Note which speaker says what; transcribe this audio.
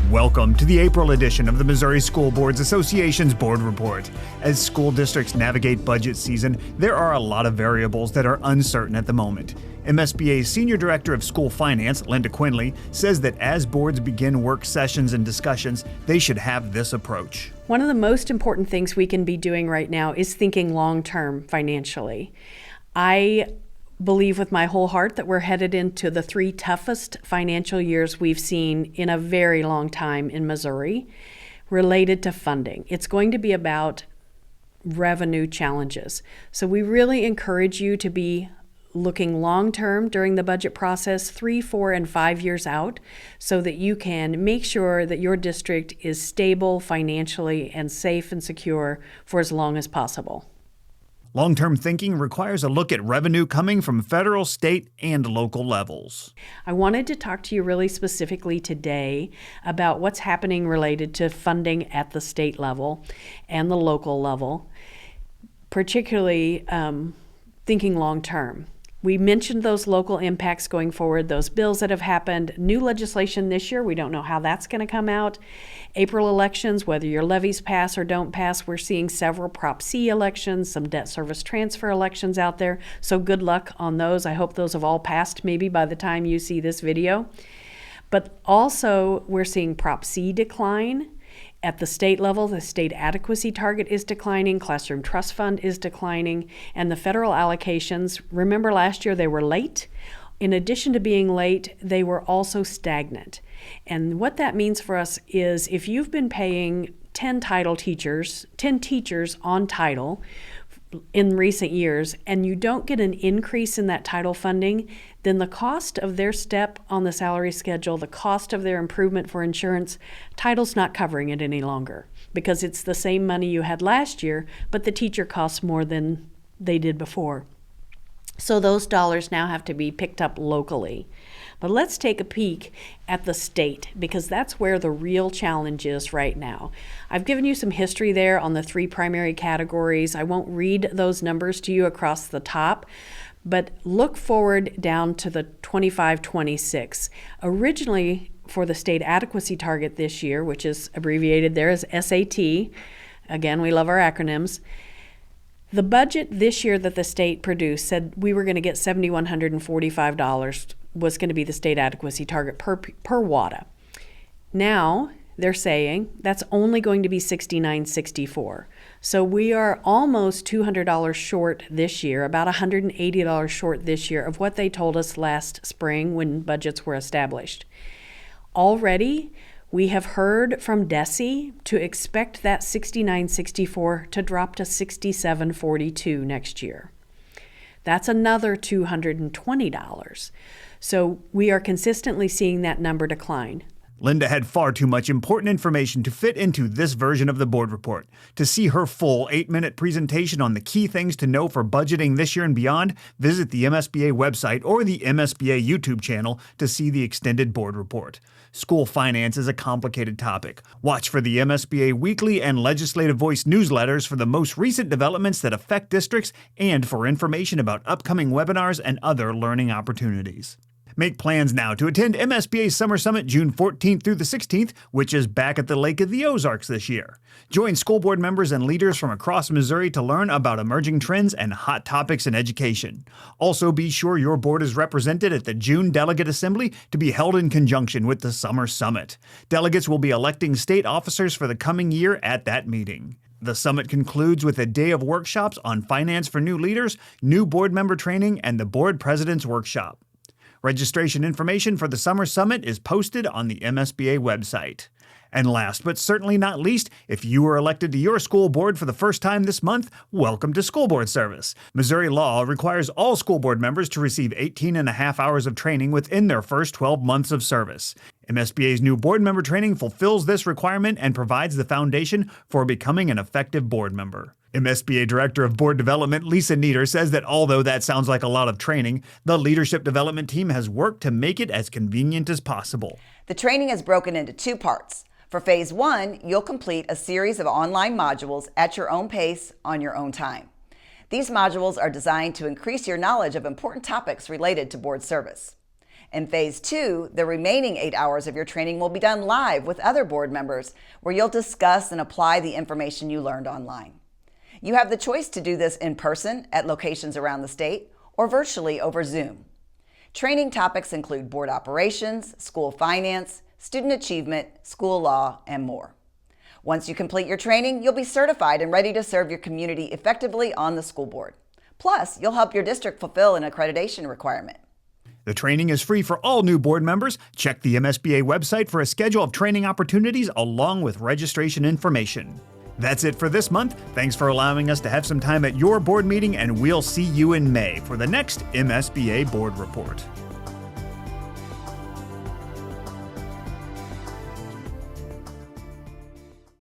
Speaker 1: Welcome to the April edition of the Missouri School Boards Association's Board Report. As school districts navigate budget season, there are a lot of variables that are uncertain at the moment. MSBA's Senior Director of School Finance, Linda Quinley, says that as boards begin work sessions and discussions, they should have this approach.
Speaker 2: One of the most important things we can be doing right now is thinking long-term financially. I believe with my whole heart that we're headed into the 3 toughest financial years we've seen in a very long time in Missouri related to funding. It's going to be about revenue challenges. So we really encourage you to be looking long-term during the budget process, 3, 4, and 5 years out, so that you can make sure that your district is stable financially and safe and secure for as long as possible.
Speaker 1: Long-term thinking requires a look at revenue coming from federal, state, and local levels.
Speaker 2: I wanted to talk to you really specifically today about what's happening related to funding at the state level and the local level, particularly thinking long-term. We mentioned those local impacts going forward, those bills that have happened, new legislation this year. We don't know how that's going to come out. April elections, whether your levies pass or don't pass, we're seeing several Prop C elections, some debt service transfer elections out there. So good luck on those. I hope those have all passed maybe by the time you see this video. But also we're seeing Prop C decline. At the state level, the state adequacy target is declining, classroom trust fund is declining, and the federal allocations, remember last year they were late. In addition to being late, they were also stagnant. And what that means for us is if you've been paying 10 teachers on title in recent years, and you don't get an increase in that title funding, then the cost of their step on the salary schedule, the cost of their improvement for insurance, title's not covering it any longer because it's the same money you had last year, but the teacher costs more than they did before. So those dollars now have to be picked up locally. But let's take a peek at the state because that's where the real challenge is right now. I've given you some history there on the 3 primary categories. I won't read those numbers to you across the top, but look forward down to the 25-26. Originally, for the state adequacy target this year, which is abbreviated there as SAT, again, we love our acronyms, the budget this year that the state produced said we were going to get $7,145 was going to be the state adequacy target per WADA. Now they're saying that's only going to be $69.64. So we are almost $200 short this year, about $180 short this year of what they told us last spring when budgets were established. Already, we have heard from DESE to expect that $69.64 to drop to $67.42 next year. That's another $220. So we are consistently seeing that number decline.
Speaker 1: Linda had far too much important information to fit into this version of the board report. To see her full 8-minute presentation on the key things to know for budgeting this year and beyond, visit the MSBA website or the MSBA YouTube channel to see the extended board report. School finance is a complicated topic. Watch for the MSBA weekly and Legislative Voice newsletters for the most recent developments that affect districts and for information about upcoming webinars and other learning opportunities. Make plans now to attend MSBA's Summer Summit June 14th through the 16th, which is back at the Lake of the Ozarks this year. Join school board members and leaders from across Missouri to learn about emerging trends and hot topics in education. Also, be sure your board is represented at the June Delegate Assembly to be held in conjunction with the Summer Summit. Delegates will be electing state officers for the coming year at that meeting. The summit concludes with a day of workshops on finance for new leaders, new board member training, and the Board President's Workshop. Registration information for the Summer Summit is posted on the MSBA website. And last but certainly not least, if you were elected to your school board for the first time this month, welcome to school board service. Missouri law requires all school board members to receive 18.5 hours of training within their first 12 months of service. MSBA's new board member training fulfills this requirement and provides the foundation for becoming an effective board member. MSBA Director of Board Development Lisa Nieder says that although that sounds like a lot of training, the leadership development team has worked to make it as convenient as possible.
Speaker 3: The training is broken into 2 parts. For Phase 1, you'll complete a series of online modules at your own pace on your own time. These modules are designed to increase your knowledge of important topics related to board service. In Phase 2, the remaining 8 hours of your training will be done live with other board members, where you'll discuss and apply the information you learned online. You have the choice to do this in person at locations around the state or virtually over Zoom. Training topics include board operations, school finance, student achievement, school law, and more. Once you complete your training, you'll be certified and ready to serve your community effectively on the school board. Plus, you'll help your district fulfill an accreditation requirement.
Speaker 1: The training is free for all new board members. Check the MSBA website for a schedule of training opportunities along with registration information. That's it for this month. Thanks for allowing us to have some time at your board meeting, and we'll see you in May for the next MSBA Board Report.